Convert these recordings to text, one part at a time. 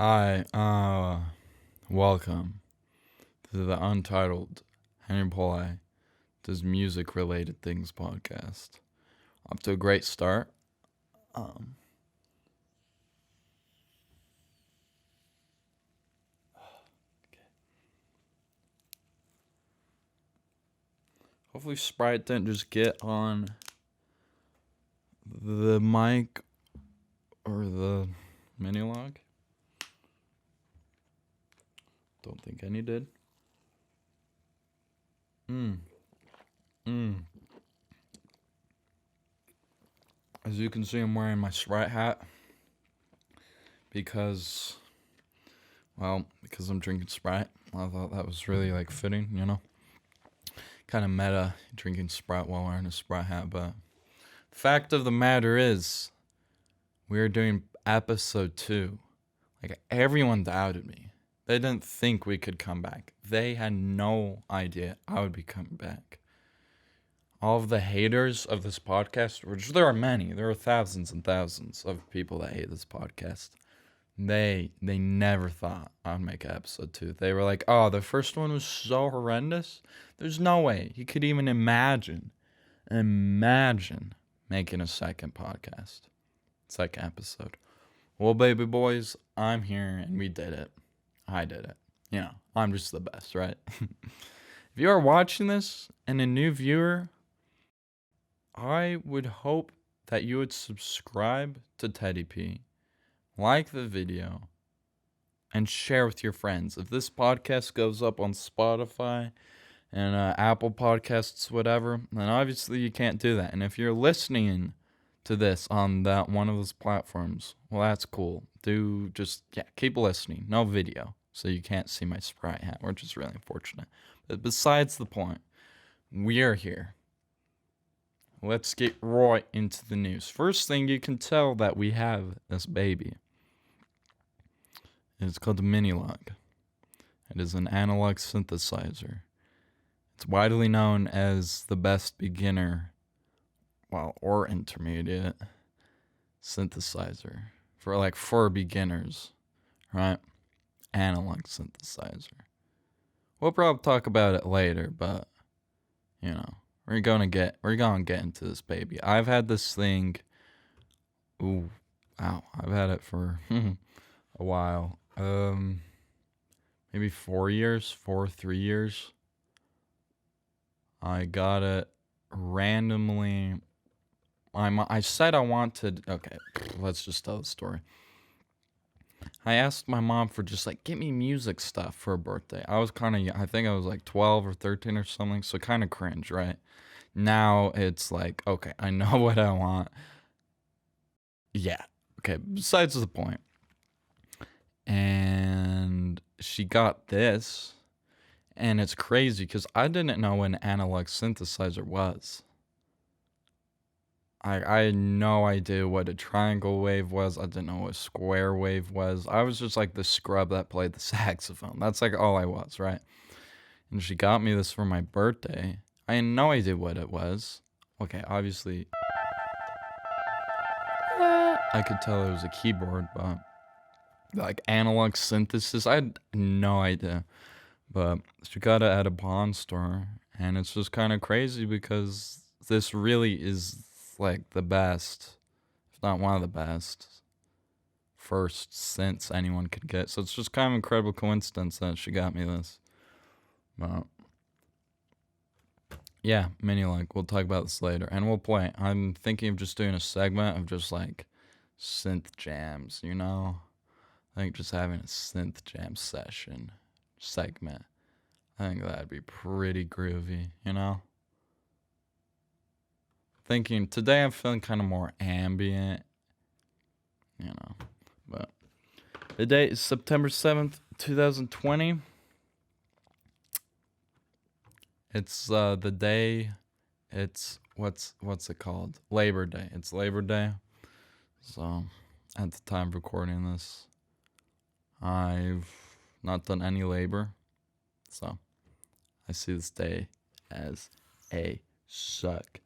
Hi, welcome to the Untitled Henry Polai Does Music Related Things podcast. Up to a great start. Um, Hopefully Sprite didn't just get on the mic or the mini log. Don't think any did. As you can see, I'm wearing my Sprite hat because I'm drinking Sprite. I thought that was really fitting, kind of meta drinking Sprite while wearing a Sprite hat, but the fact of the matter is we're doing episode 2. Everyone doubted me. They didn't think we could come back. They had no idea I would be coming back. All of the haters of this podcast, which there are many, there are thousands and thousands of people that hate this podcast. They never thought I'd make episode 2. They were like, oh, the first one was so horrendous. There's no way you could even imagine making a second podcast. Second episode. Well, baby boys, I'm here and we did it. I did it. I'm just the best, right? If you are watching this and a new viewer, I would hope that you would subscribe to Teddy P, like the video, and share with your friends. If this podcast goes up on Spotify and Apple Podcasts, whatever, then obviously you can't do that. And if you're listening to this on that one of those platforms, well, that's cool. Keep listening. No video, so you can't see my Sprite hat, which is really unfortunate. But besides the point, we are here. Let's get right into the news. First thing, you can tell that we have this baby. It's called the Minilog. It is an analog synthesizer. It's widely known as the best beginner, or intermediate synthesizer for beginners, right? Analog synthesizer. We'll probably talk about it later, but we're gonna get into this baby. I've had this thing. I've had it for a while. Maybe 3 years. I got it randomly. I said I wanted. Okay, let's just tell the story. I asked my mom for just get me music stuff for a birthday. I was kind of young. I think I was 12 or 13 or something, so kind of cringe, right? Now it's okay, I know what I want. Yeah. Okay, besides the point. And she got this, and it's crazy because I didn't know what an analog synthesizer was. I had no idea what a triangle wave was. I didn't know what a square wave was. I was just the scrub that played the saxophone. That's all I was, right? And she got me this for my birthday. I had no idea what it was. Okay, obviously, I could tell it was a keyboard, but analog synthesis, I had no idea. But she got it at a pawn store, and it's just kind of crazy because this really is the best, if not one of the best, first synths anyone could get. So it's just kind of an incredible coincidence that she got me this. But yeah, Minilog. We'll talk about this later, and we'll play. I'm thinking of just doing a segment of just synth jams, I think just having a synth jam segment. I think that'd be pretty groovy, Thinking today I'm feeling kind of more ambient, But the date is September 7th, 2020. It's the day. It's what's it called? Labor Day. It's Labor Day. So at the time of recording this, I've not done any labor. So I see this day as a success.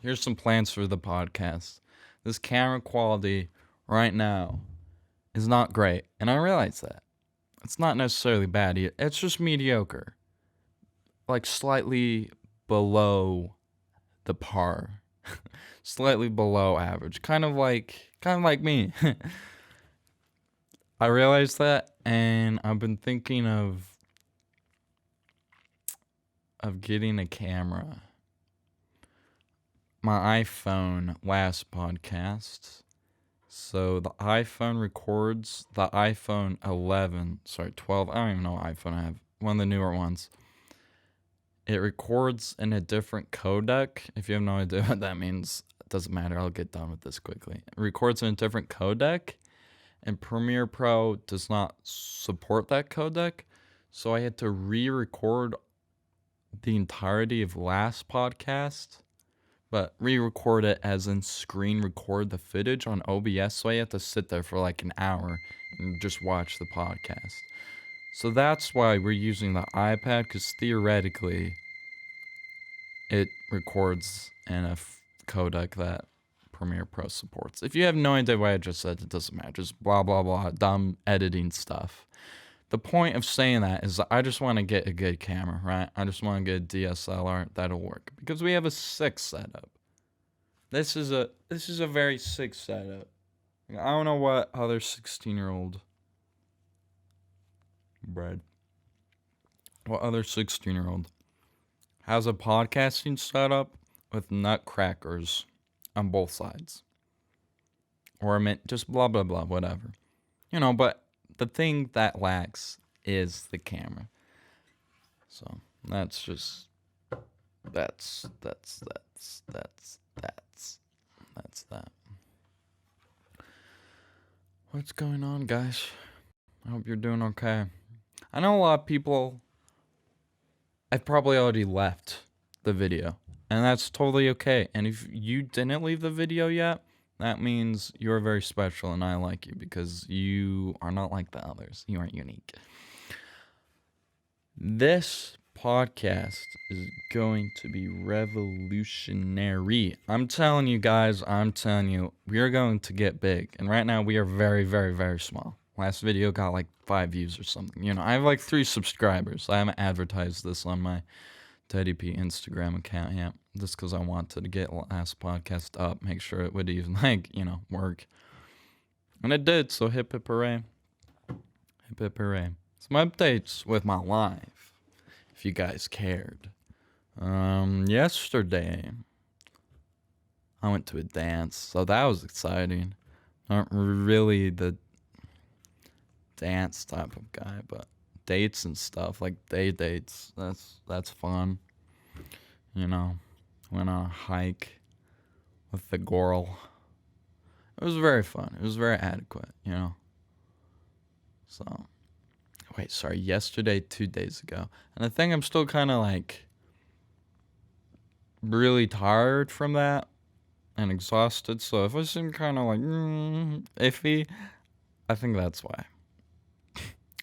Here's some plans for the podcast. This camera quality right now is not great. And I realize that. It's not necessarily bad. It's just mediocre. Like slightly below the par. Slightly below average. Kind of like me. I realized that, and I've been thinking of getting a camera. My iPhone last podcast. So the iPhone records the iPhone 12. I don't even know what iPhone I have. One of the newer ones. It records in a different codec. If you have no idea what that means, it doesn't matter. I'll get done with this quickly. It records in a different codec, and Premiere Pro does not support that codec. So I had to re-record the entirety of last podcast, but re-record it as in screen record the footage on OBS. So I had to sit there for like an hour and just watch the podcast. So that's why we're using the iPad, because theoretically it records in a codec that Premiere Pro supports. If you have no idea what I just said, it doesn't matter. Just blah, blah, blah, dumb editing stuff. The point of saying that is that I just want to get a good camera, right? I just want to get a DSLR that'll work, because we have a sick setup. This is a very sick setup. I don't know what other 16-year-old has a podcasting setup with nutcrackers on both sides. Or I meant just blah, blah, blah, whatever. But the thing that lacks is the camera. So that's that. What's going on, guys? I hope you're doing okay. I know a lot of people have probably already left the video, and that's totally okay. And if you didn't leave the video yet, that means you're very special, and I like you, because you are not like the others. You aren't unique. This podcast is going to be revolutionary. I'm telling you guys, we are going to get big. And right now we are very, very, very small. Last video got like 5 views or something. I have like 3 subscribers. I haven't advertised this on my Teddy P Instagram account yet, just because I wanted to get last podcast up, make sure it would even work. And it did, so hip hip hooray. Hip hip hooray. Some updates with my life, if you guys cared. Yesterday, I went to a dance, so that was exciting. Not really the dance type of guy, but dates and stuff, like day dates, that's fun. Went on a hike with the girl. It was very fun. It was very adequate, So, wait, sorry, yesterday, 2 days ago. And I think I'm still kind of like really tired from that and exhausted. So if I seem kind of like iffy, I think that's why.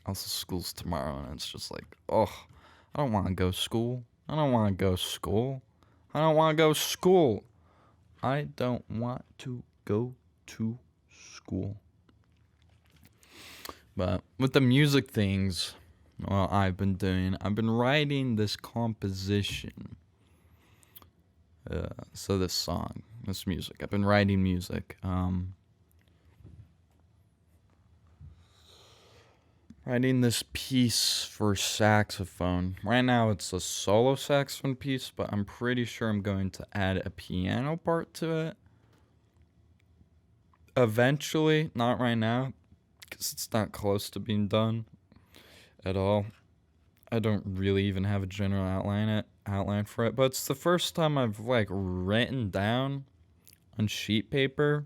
Also, school's tomorrow, and it's just like, I don't want to go to school. I don't want to go to school. I don't want to go to school. I don't want to go to school. But with the music things, I've been writing this composition. So this song, this music. I've been writing music. Writing this piece for saxophone. Right now it's a solo saxophone piece, but I'm pretty sure I'm going to add a piano part to it. Eventually, not right now, because it's not close to being done at all. I don't really even have a general outline for it, but it's the first time I've written down on sheet paper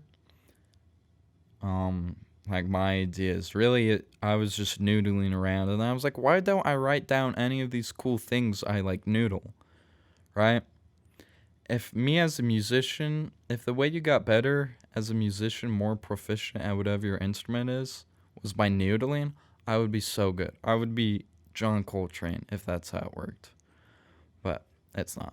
my ideas. Really, I was just noodling around, and I was like, why don't I write down any of these cool things I noodle, right? If me as a musician, if the way you got better as a musician, more proficient at whatever your instrument is, was by noodling, I would be so good. I would be John Coltrane if that's how it worked. But it's not.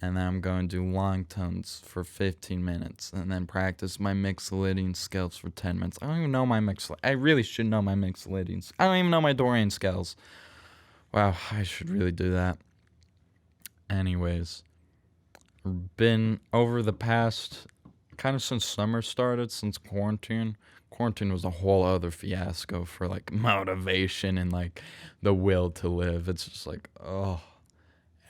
And then I'm going to do long tones for 15 minutes and then practice my mixolydian scales for 10 minutes. I don't even know my I really should know my mixolydian. I don't even know my Dorian scales. Wow, I should really do that. Anyways, been over the past, kind of since summer started, since quarantine. Quarantine was a whole other fiasco for like motivation and like the will to live. It's just like, oh,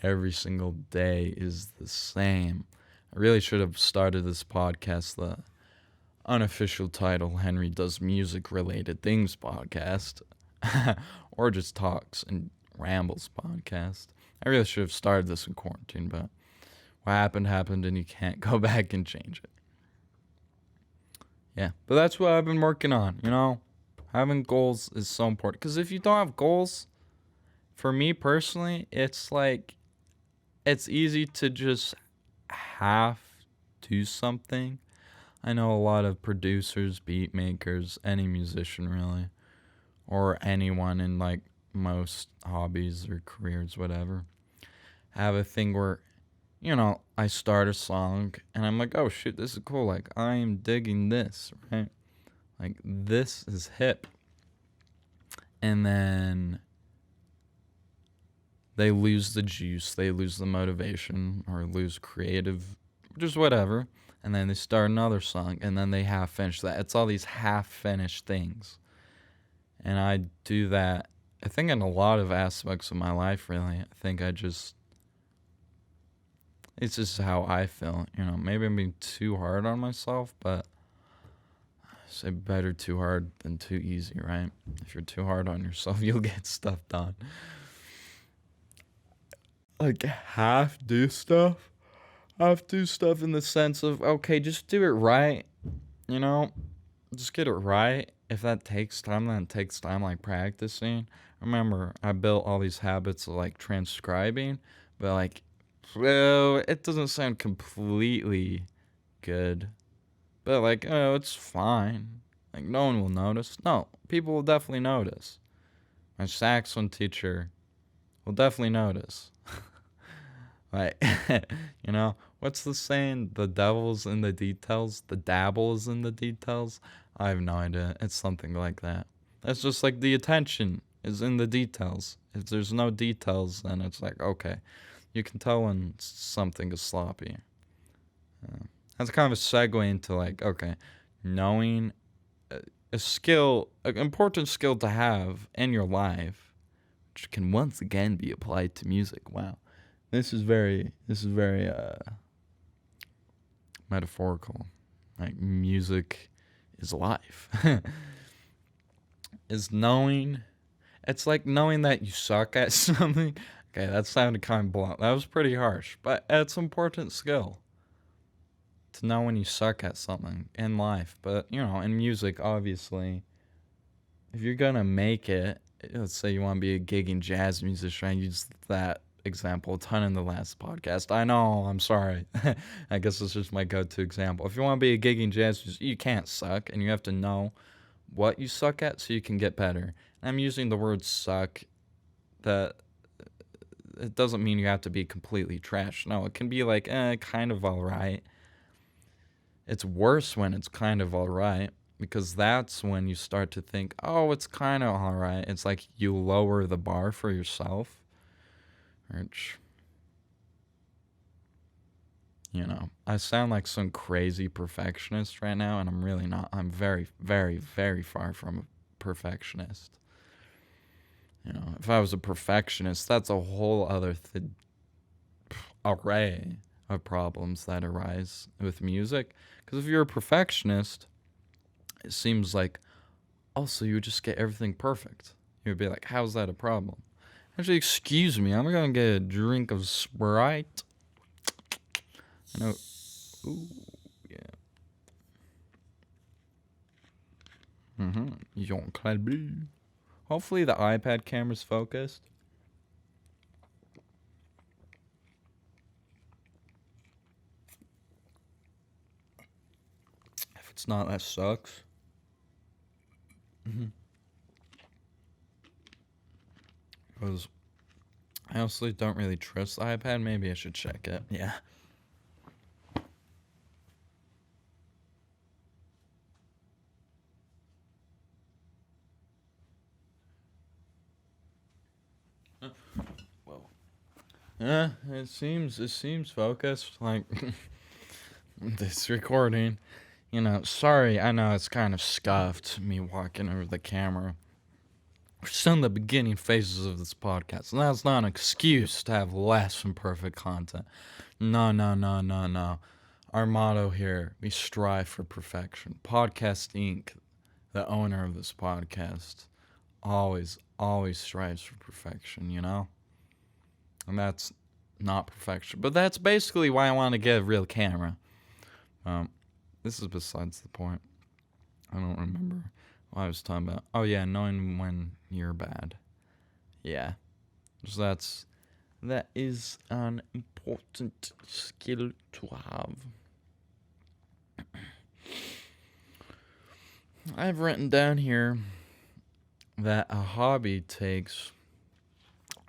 every single day is the same. I really should have started this podcast, the unofficial title, Henry Does Music Related Things podcast, or just Talks and Rambles podcast. I really should have started this in quarantine, but what happened, and you can't go back and change it. Yeah, but that's what I've been working on, you know? Having goals is so important. Because if you don't have goals, for me personally, it's like, it's easy to just have do something. I know a lot of producers, beat makers, any musician really, or anyone in like most hobbies or careers, whatever, have a thing where, you know, I start a song and I'm like, oh shit, this is cool. Like, I am digging this, right? Like, this is hip. And then they lose the juice, they lose the motivation, or lose creative, just whatever. And then they start another song, and then they half finish that. It's all these half finished things. And I do that, I think, in a lot of aspects of my life, really. I think it's just how I feel. You know, maybe I'm being too hard on myself, but I say better too hard than too easy, right? If you're too hard on yourself, you'll get stuff done. Like, half do stuff in the sense of, okay, just do it right, you know? Just get it right. If that takes time, then it takes time, like practicing. Remember, I built all these habits of like transcribing, but like, well, it doesn't sound completely good. But like, oh, it's fine. Like, no one will notice. No, people will definitely notice. My saxophone teacher will definitely notice. Like, you know, what's the saying? The devil's in the details. The dabble's in the details. I have no idea. It's something like that. That's just like the attention is in the details. If there's no details, then it's like, okay, you can tell when something is sloppy. That's kind of a segue into like, okay, knowing a skill, an important skill to have in your life, which can once again be applied to music. Wow. This is very metaphorical. Like, music is life. Is knowing, it's like knowing that you suck at something. Okay, that sounded kind of blunt. That was pretty harsh, but it's an important skill to know when you suck at something in life. But, you know, in music, obviously, if you're gonna make it, let's say you want to be a gigging jazz musician, I used that example a ton in the last podcast. I know, I'm sorry. I guess it's just my go-to example. If you want to be a gigging jazz musician, you can't suck, and you have to know what you suck at so you can get better. And I'm using the word suck, that it doesn't mean you have to be completely trash. No, it can be like, kind of alright. It's worse when it's kind of alright, because that's when you start to think, oh, it's kind of alright. It's like you lower the bar for yourself, which, you know, I sound like some crazy perfectionist right now, and I'm really not. I'm very, very, very far from a perfectionist. You know, if I was a perfectionist, that's a whole other array of problems that arise with music. Because if you're a perfectionist, it seems like, also, you would just get everything perfect. You would be like, how's that a problem? Actually, excuse me, I'm gonna get a drink of Sprite. I know. Ooh, yeah. Mm-hmm. Hopefully the iPad camera's focused. If it's not, that sucks. Mm-hmm. Because I honestly don't really trust the iPad. Maybe I should check it. Yeah. Whoa. Yeah, it seems focused. Like this recording. Sorry, I know it's kind of scuffed me walking over the camera. We're still in the beginning phases of this podcast, and that's not an excuse to have less than perfect content. No, no, no, no, no. Our motto here, we strive for perfection. Podcast Inc., the owner of this podcast, always strives for perfection, And that's not perfection. But that's basically why I want to get a real camera. This is besides the point. I don't remember what I was talking about. Oh yeah, knowing when you're bad. Yeah. So that is an important skill to have. I've written down here that a hobby takes,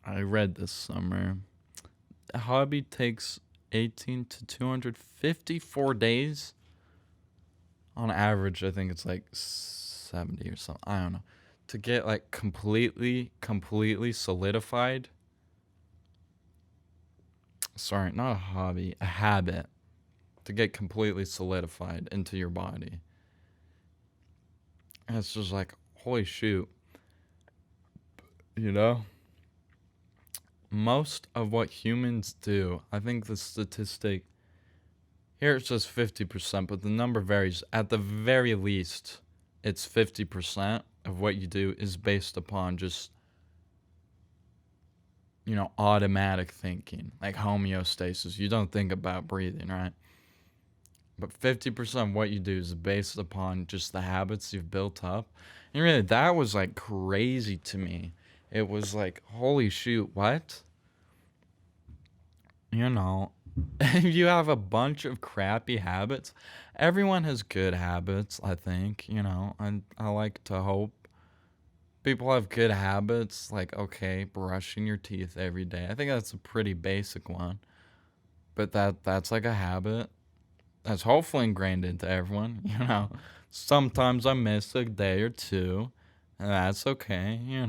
I read this somewhere, a hobby takes 18 to 254 days. On average, I think it's like 70 or something. I don't know. To get like completely solidified. Sorry, not a hobby, a habit. To get completely solidified into your body. And it's just like, holy shoot. Most of what humans do, I think the statistic here it says 50%, but the number varies. At the very least, it's 50% of what you do is based upon just, automatic thinking, like homeostasis. You don't think about breathing, right? But 50% of what you do is based upon just the habits you've built up. And really, that was like crazy to me. It was like, holy shoot, what? If you have a bunch of crappy habits, everyone has good habits, I think, I like to hope people have good habits, like, okay, brushing your teeth every day. I think that's a pretty basic one, but that's like a habit that's hopefully ingrained into everyone, Sometimes I miss a day or two, and that's okay, I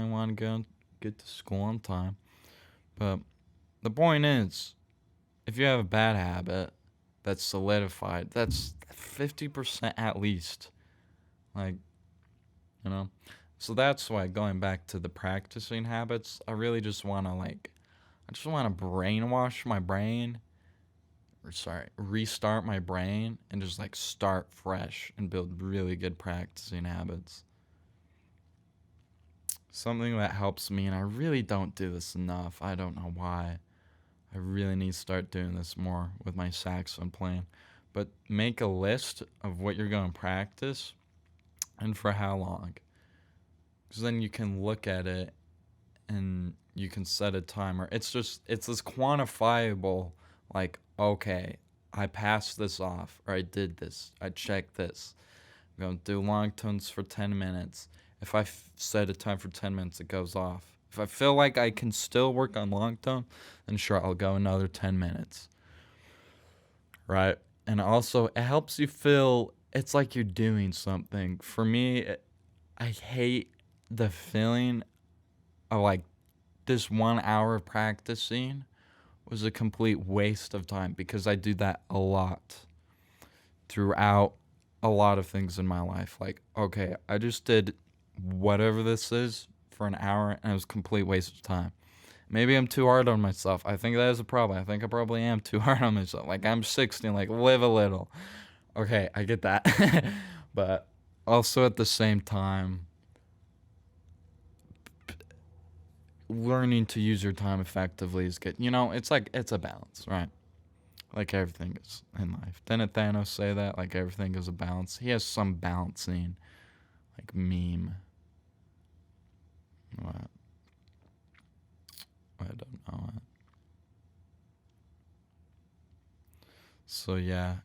want to get to school on time, but the point is, if you have a bad habit that's solidified, that's 50% at least. Like, you know? So that's why, going back to the practicing habits, I really just want to, brainwash my brain, restart my brain and just, start fresh and build really good practicing habits. Something that helps me, and I really don't do this enough. I don't know why. I really need to start doing this more with my saxophone playing. But make a list of what you're going to practice and for how long. Because then you can look at it and you can set a timer. It's this quantifiable, like, okay, I passed this off, or I did this, I checked this. I'm going to do long tones for 10 minutes. If I set a time for 10 minutes, it goes off. If I feel like I can still work on long tone, then sure, I'll go another 10 minutes. Right? And also, it helps you feel it's like you're doing something. For me, I hate the feeling of like this 1 hour of practicing was a complete waste of time, because I do that a lot throughout a lot of things in my life. Like, okay, I just did whatever this is for an hour, and it was a complete waste of time. Maybe I'm too hard on myself. I think that is a problem. I think I probably am too hard on myself. Like, I'm 16, like, live a little. Okay, I get that. But also at the same time, learning to use your time effectively is good. It's a balance, right? Like everything is in life. Didn't Thanos say that? Like, everything is a balance. He has some balancing, like, meme. What? I don't know it. So yeah,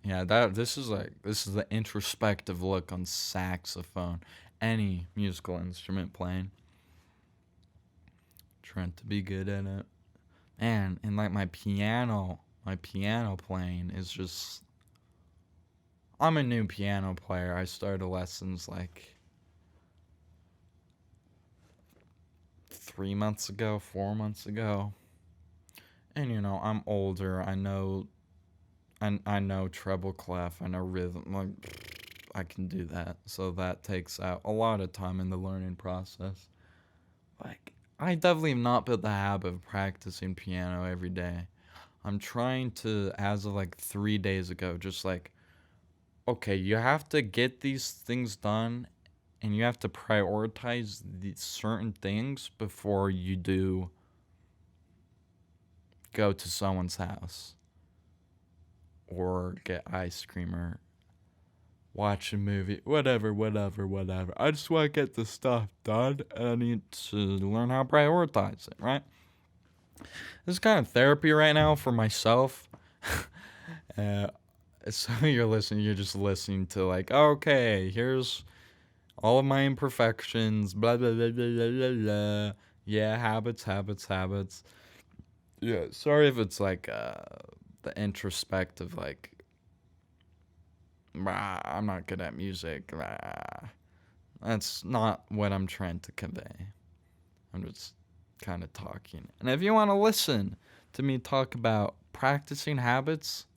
this is the introspective look on saxophone, any musical instrument playing. Trying to be good at it. and like my piano playing is just, I'm a new piano player. I started lessons like 3 months ago, 4 months ago. And I'm older. I know treble clef. I know rhythm. Like I can do that. So that takes out a lot of time in the learning process. Like I definitely have not built the habit of practicing piano every day. I'm trying to, as of like 3 days ago, just like, okay, you have to get these things done and you have to prioritize these certain things before you do go to someone's house or get ice cream or watch a movie, whatever. I just want to get the stuff done and I need to learn how to prioritize it, right? This is kind of therapy right now for myself. uh, so you're just listening to like, okay, here's all of my imperfections, blah, blah, blah, blah, blah, blah, blah. Yeah, habits. Yeah, sorry if it's like the introspective, like, I'm not good at music. That's not what I'm trying to convey. I'm just kind of talking. And if you want to listen to me talk about practicing habits,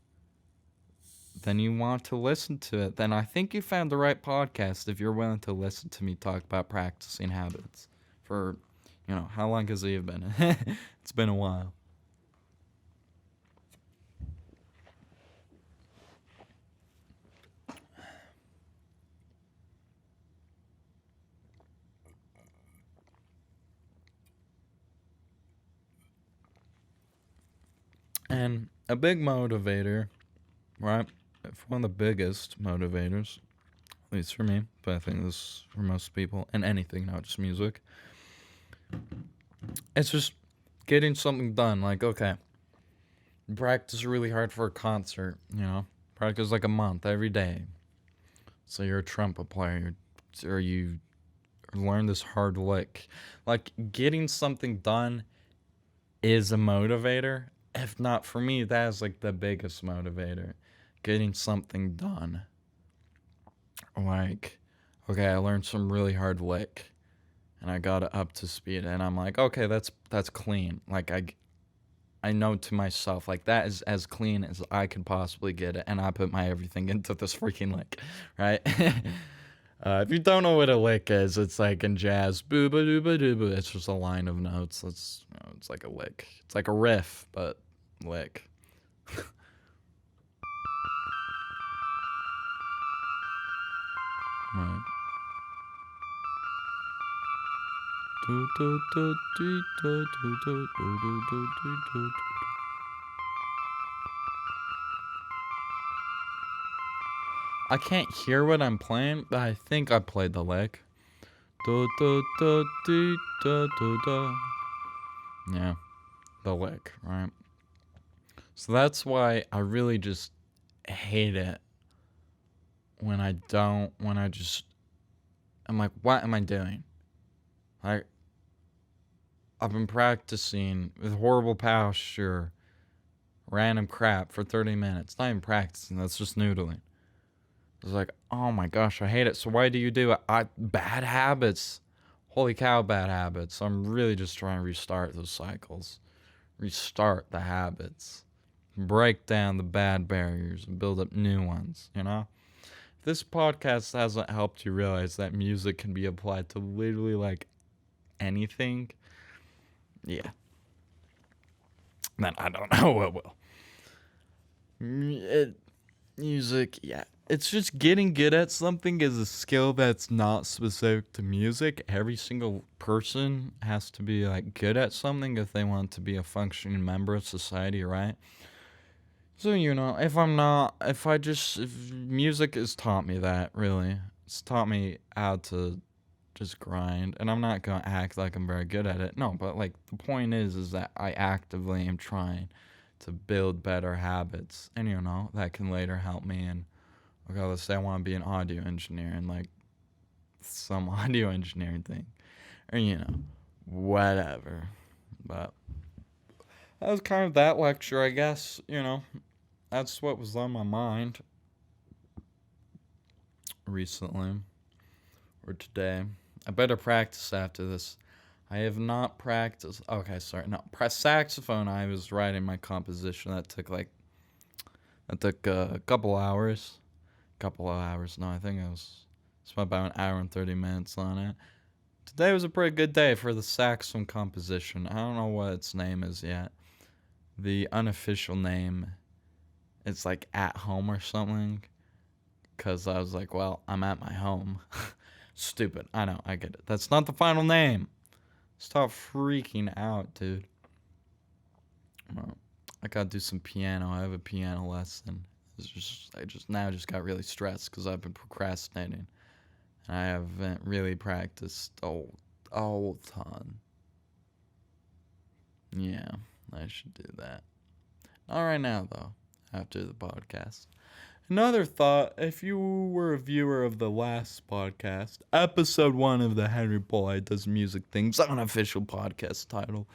then you want to listen to it. Then I think you found the right podcast if you're willing to listen to me talk about practicing habits. For, how long has it been? It's been a while. And a big motivator, right? One of the biggest motivators, at least for me, but I think this is for most people, and anything, not just music. It's just getting something done. Like, okay, practice really hard for a concert, practice like a month every day. So you're a trumpet player, or you learn this hard lick. Like, getting something done is a motivator. If not, for me, that is like the biggest motivator. Getting something done. Like, okay, I learned some really hard lick and I got it up to speed and I'm like, okay, that's clean. Like I know to myself, like, that is as clean as I could possibly get it, and I put my everything into this freaking lick, right? If you don't know what a lick is, it's like in jazz, boo ba doo ba doo ba. It's just a line of notes. It's like a lick. It's like a riff, but lick. Right. I can't hear what I'm playing, but I think I played the lick. Yeah, the lick, right? So that's why I really just hate it when I'm like, what am I doing? Like, I've been practicing with horrible posture, random crap for 30 minutes. Not even practicing, that's just noodling. It's like, oh my gosh, I hate it. So why do you do it? Bad habits. Holy cow, bad habits. I'm really just trying to restart those cycles. Restart the habits. Break down the bad barriers and build up new ones, If this podcast hasn't helped you realize that music can be applied to literally like anything, yeah, then I don't know what will. Music, yeah. It's just getting good at something is a skill that's not specific to music. Every single person has to be like good at something if they want to be a functioning member of society, right? So, if music has taught me that, really. It's taught me how to just grind, and I'm not gonna act like I'm very good at it. No, but like the point is that I actively am trying to build better habits, and that can later help me. And okay, let's say I want to be an audio engineer, and like some audio engineering thing, or whatever. But that was kind of that lecture, I guess. That's what was on my mind recently or today. I better practice after this. I have not practiced. Okay, sorry. No, saxophone. I was writing my composition. That took a couple hours. Couple of hours. No, I think spent about an hour and 30 minutes on it. Today was a pretty good day for the saxophone composition. I don't know what its name is yet. The unofficial name, it's like at home or something. Because I was like, well, I'm at my home. Stupid. I know, I get it. That's not the final name. Stop freaking out, dude. Well, I gotta do some piano. I have a piano lesson. I just got really stressed because I've been procrastinating. And I haven't really practiced a whole ton. Yeah, I should do that. Not right now, though, after the podcast. Another thought, if you were a viewer of the last podcast, episode 1 of the Henry Paul Does Music Things, unofficial podcast title.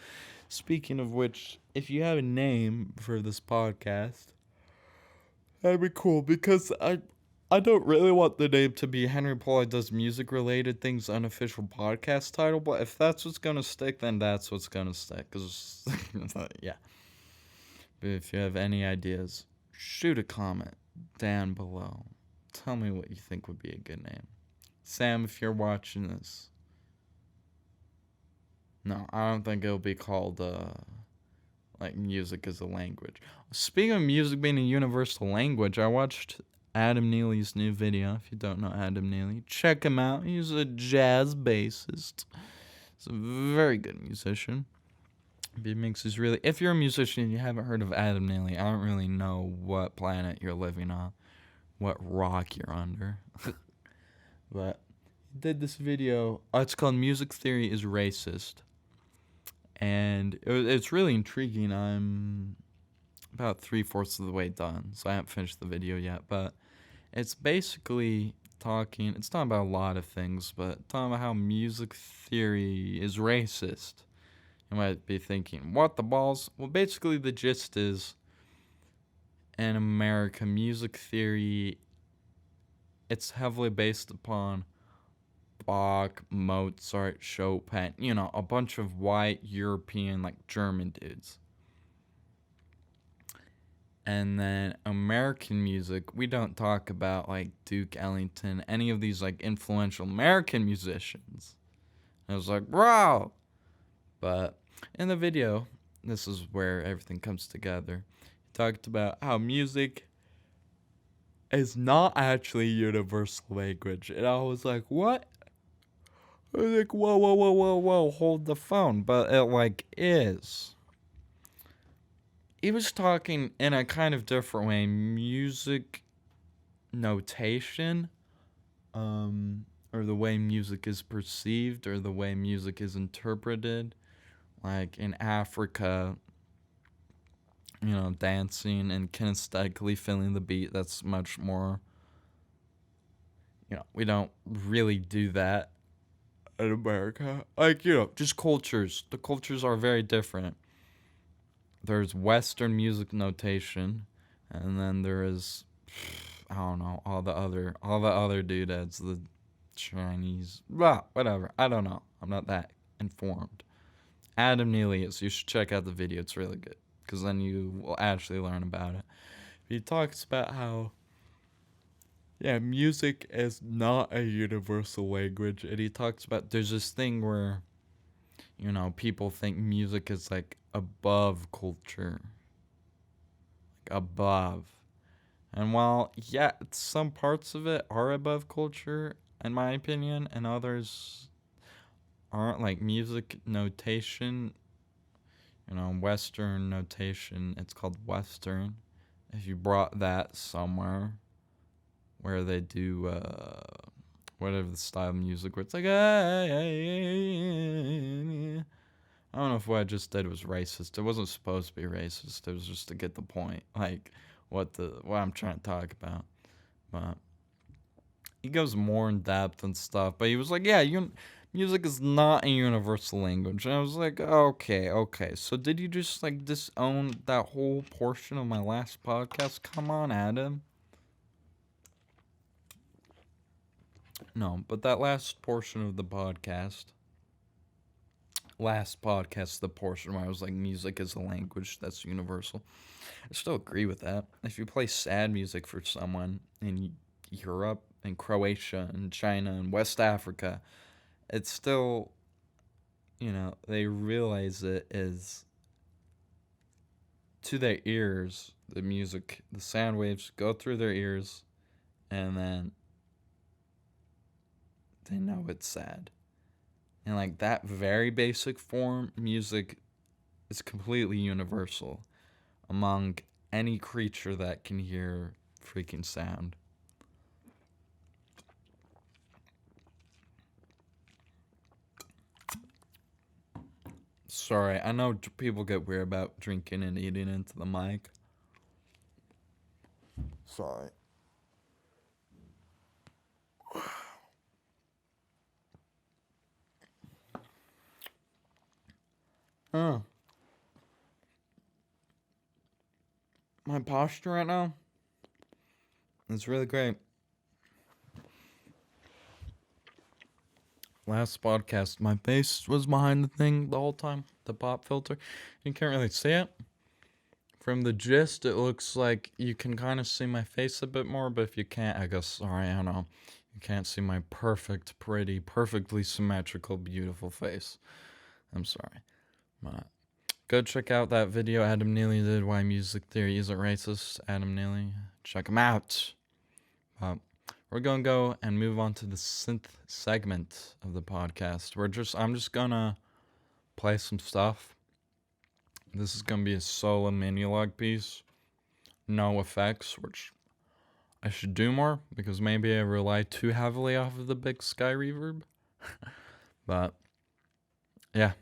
Speaking of which, if you have a name for this podcast, that'd be cool, because I don't really want the name to be Henry Paul Does Music Related Things unofficial podcast title, but if that's what's gonna stick, then that's what's gonna stick, because, yeah. But if you have any ideas, shoot a comment down below. Tell me what you think would be a good name. Sam, if you're watching this. No, I don't think it'll be called, like, music as a language. Speaking of music being a universal language, I watched Adam Neely's new video. If you don't know Adam Neely, check him out. He's a jazz bassist. He's a very good musician. If you're a musician and you haven't heard of Adam Neely, I don't really know what planet you're living on, what rock you're under. But he did this video. It's called Music Theory is Racist. And it's really intriguing. I'm about 3/4 of the way done, so I haven't finished the video yet. But it's basically it's talking about a lot of things, but talking about how music theory is racist. You might be thinking, what the balls? Well, basically the gist is, in America, music theory, it's heavily based upon Bach, Mozart, Chopin, a bunch of white European, like German dudes. And then American music, we don't talk about like Duke Ellington, any of these like influential American musicians. And I was like, bro. But in the video, this is where everything comes together. He talked about how music is not actually universal language. And I was like, what? I was like, whoa, hold the phone. But it like is. He was talking in a kind of different way. Music notation, or the way music is perceived, or the way music is interpreted. Like in Africa, dancing and kinesthetically feeling the beat, that's much more, we don't really do that in America. Like, just cultures. The cultures are very different. There's Western music notation, and then there is, I don't know, all the other doodads, the Chinese, whatever. I don't know. I'm not that informed. Adam Neely is. You should check out the video. It's really good, because then you will actually learn about it. He talks about how, music is not a universal language, and he talks about there's this thing where, people think music is like above culture, like above. And while, some parts of it are above culture, in my opinion, and others aren't, like music notation, Western notation, it's called Western. If you brought that somewhere where they do, whatever the style of music, where it's like, I don't know if what I just did was racist. It wasn't supposed to be racist. It was just to get the point, like what I'm trying to talk about. But he goes more in depth and stuff. But he was like, Music is not a universal language. And I was like, okay. So did you just like disown that whole portion of my last podcast? Come on, Adam. No, but that last portion of the podcast, the portion where I was like, music is a language that's universal. I still agree with that. If you play sad music for someone in Europe and Croatia and China and West Africa, it's still, they realize it is to their ears. The music, the sound waves go through their ears, and then they know it's sad. And like that very basic form, music is completely universal among any creature that can hear freaking sound. Sorry, I know people get weird about drinking and eating into the mic. Sorry. Huh. My posture right now is really great. Last podcast, my face was behind the thing the whole time, the pop filter. You can't really see it. From the gist, it looks like you can kind of see my face a bit more, but if you can't, I guess, sorry, I don't know. You can't see my perfect, pretty, perfectly symmetrical, beautiful face. I'm sorry. But go check out that video Adam Neely did, Why Music Theory Isn't Racist. Adam Neely. Check him out. We're going to go and move on to the synth segment of the podcast. I'm just going to play some stuff. This is going to be a solo mini-log piece. No effects, which I should do more because maybe I rely too heavily off of the big sky reverb. But, yeah.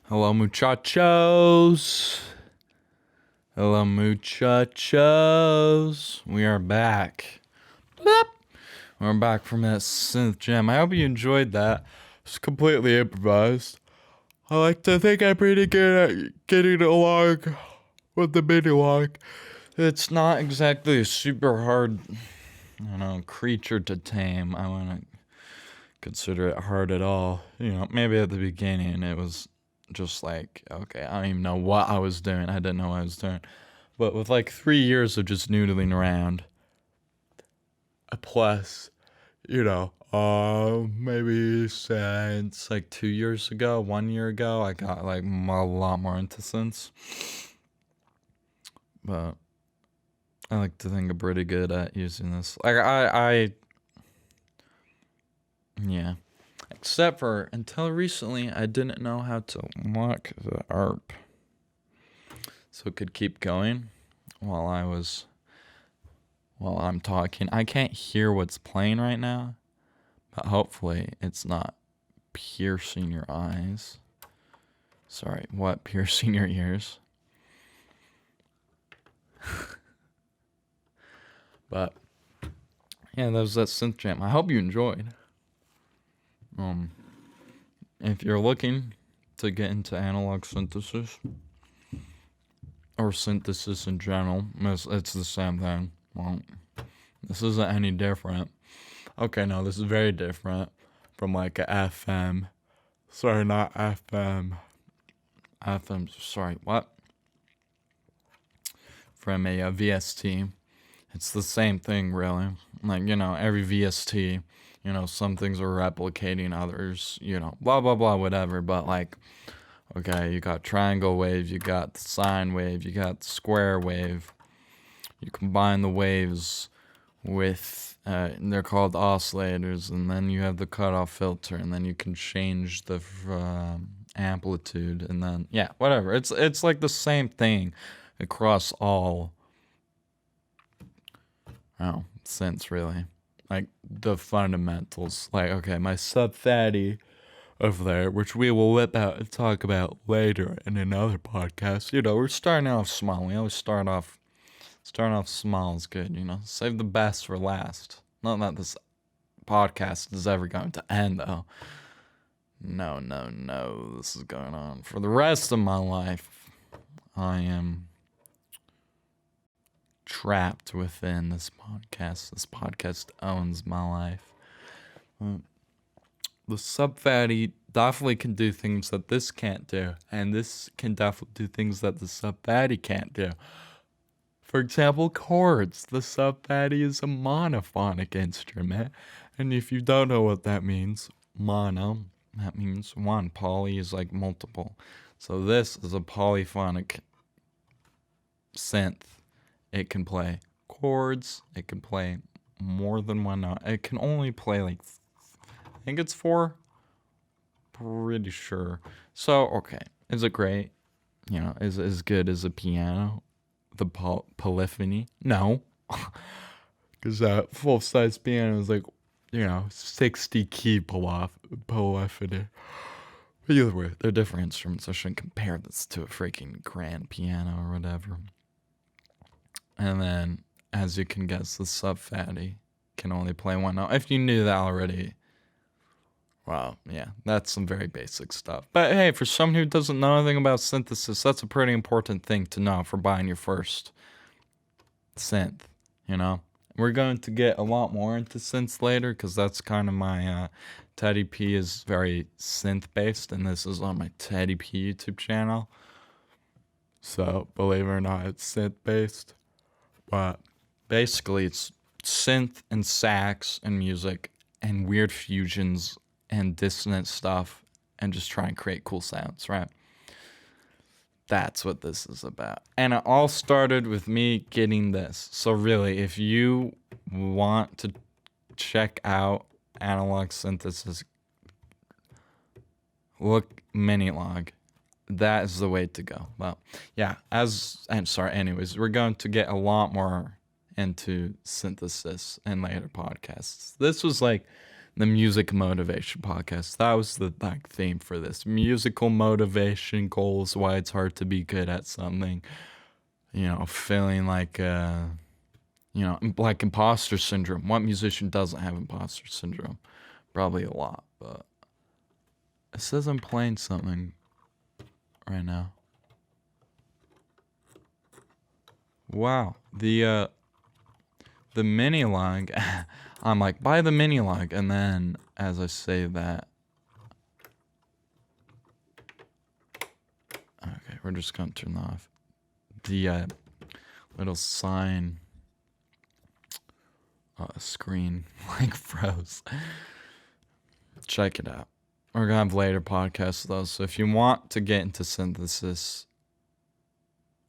Hello, muchachos. Hello, muchachos. We are back. Boop. We're back from that synth jam. I hope you enjoyed that. It's completely improvised. I like to think I'm pretty good at getting along with the mini log. It's not exactly a super hard, creature to tame. I wouldn't consider it hard at all. Maybe at the beginning it was just like, okay, I don't even know what I was doing. I didn't know what I was doing. But with like 3 years of just noodling around, plus, maybe since like 2 years ago, 1 year ago, I got like a lot more into synths. But I like to think I'm pretty good at using this. Like yeah. Except for until recently, I didn't know how to lock the ARP, so it could keep going while I'm talking. I can't hear what's playing right now, but hopefully it's not piercing your eyes. Sorry, what? Piercing your ears? But yeah, that was that synth jam. I hope you enjoyed. If you're looking to get into analog synthesis or synthesis in general, it's the same thing. Well, this isn't any different. Okay, no, this is very different from like a FM. Sorry, not FM. Sorry, what? From a VST. It's the same thing, really. Like, every VST, some things are replicating others, blah, blah, blah, whatever. But, like, okay, you got triangle wave, you got the sine wave, you got the square wave. You combine the waves with, they're called oscillators, and then you have the cutoff filter, and then you can change the amplitude, and then, yeah, whatever. It's like the same thing across all synths, really. Like the fundamentals. Like, okay, my sub-fatty over there, which we will whip out and talk about later in another podcast. We're starting off small. We always start off small is good, Save the best for last. Not that this podcast is ever going to end, though. No. This is going on for the rest of my life. I am trapped within this podcast. This podcast owns my life. The sub-fatty definitely can do things that this can't do, and this can definitely do things that the sub-fatty can't do. For example, chords. The sub-fatty is a monophonic instrument, and if you don't know what that means, mono, that means one. Poly is like multiple. So this is a polyphonic synth. It can play chords. It can play more than one note. It can only play like, I think it's 4. Pretty sure. So, okay. Is it great? Is it as good as a piano? The polyphony? No. Because that full-size piano is like, 60 key polyphony. But either way, they're different instruments. I shouldn't compare this to a freaking grand piano or whatever. And then, as you can guess, the sub-fatty can only play one note. If you knew that already, wow, yeah, that's some very basic stuff. But hey, for someone who doesn't know anything about synthesis, that's a pretty important thing to know for buying your first synth, We're going to get a lot more into synths later, because that's kind of my, Teddy P is very synth-based, and this is on my Teddy P YouTube channel. So, believe it or not, it's synth-based. But basically, it's synth and sax and music and weird fusions and dissonant stuff and just try and create cool sounds, right? That's what this is about. And it all started with me getting this. So really, if you want to check out analog synthesis, look Minilog. That is the way to go. Well, yeah, anyways, we're going to get a lot more into synthesis in later podcasts. This was like the music motivation podcast. That was the theme for this. Musical motivation goals, why it's hard to be good at something. Feeling like like imposter syndrome. What musician doesn't have imposter syndrome? Probably a lot, but it says I'm playing something right now. Wow, the mini log. I'm like, buy the mini log, and then as I say that, okay, we're just gonna turn off the little sign screen like froze. Check it out. We're gonna have later podcasts though, so if you want to get into synthesis,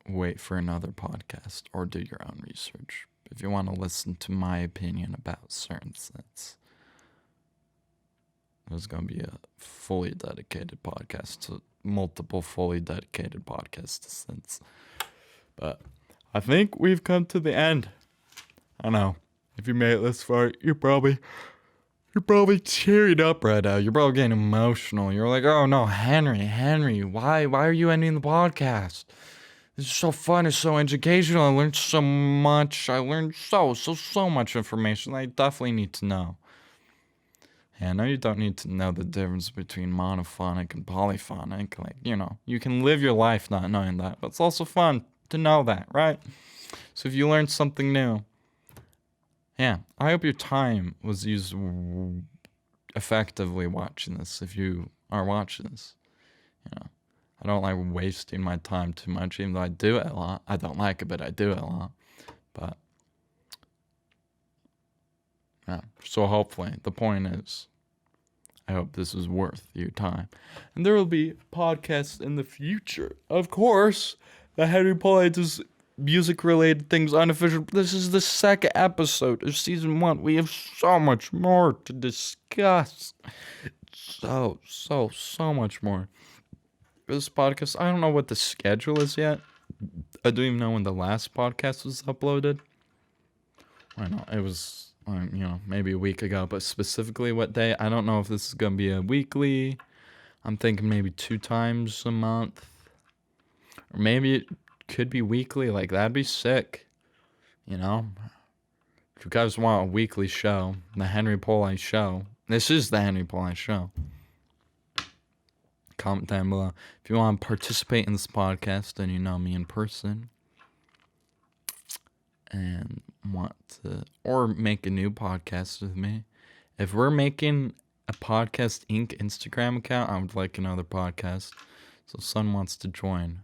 wait for another podcast or do your own research. If you want to listen to my opinion about certain synths, there's going to be a fully dedicated podcast to multiple fully dedicated podcasts to synths. But I think we've come to the end. I know. If you made it this far, you're probably tearing up right now. You're probably getting emotional. You're like, oh no, Henry, why are you ending the podcast? This is so fun. It's so educational. I learned so much. I learned so much information I definitely need to know. And I know you don't need to know the difference between monophonic and polyphonic. Like, you can live your life not knowing that. But it's also fun to know that, right? So if you learned something new, yeah, I hope your time was used effectively watching this. If you are watching this, I don't like wasting my time too much, even though I do it a lot. I don't like it, but I do it a lot. But, yeah. So hopefully, the point is, I hope this is worth your time. And there will be podcasts in the future. Of course, the Henry Paul does music-related things unofficial. This is the second episode of season 1. We have so much more to discuss. So much more. This podcast, I don't know what the schedule is yet. I don't even know when the last podcast was uploaded. I know it was, maybe a week ago, but specifically what day, I don't know if this is going to be a weekly. I'm thinking maybe 2 times a month. Or maybe it could be weekly. Like, that'd be sick. If you guys want a weekly show, the Henry Paul show. This is the Henry Paul show. Comment down below if you want to participate in this podcast and you know me in person and want to, or make a new podcast with me. If we're making a Podcast Inc. Instagram account, I would like another podcast. So if someone wants to join,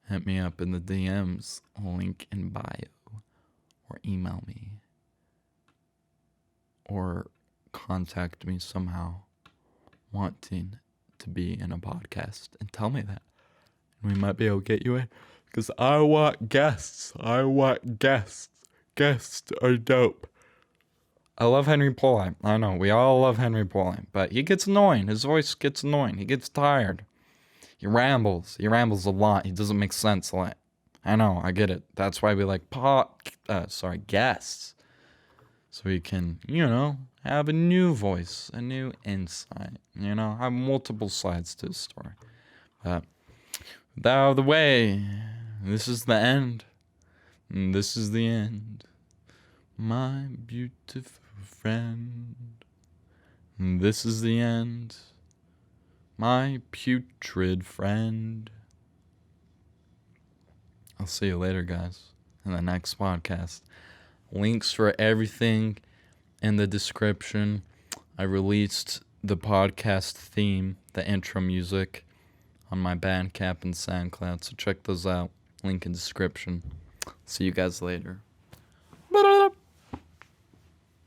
hit me up in the DMs, link in bio, or email me, or contact me somehow wanting to be in a podcast and tell me that. We might be able to get you in. Because I want guests. Guests are dope. I love Henry Paul. I know, we all love Henry Paul. But he gets annoying. His voice gets annoying. He gets tired. He rambles. He rambles a lot. He doesn't make sense a lot. I know, I get it. That's why we like guests. So we can, have a new voice, a new insight, have multiple sides to the story. But that out of the way, this is the end. This is the end. My beautiful friend. This is the end. My putrid friend. I'll see you later, guys, in the next podcast. Links for everything in the description. I released the podcast theme, the intro music, on my Bandcamp and SoundCloud, so check those out. Link in description. See you guys later.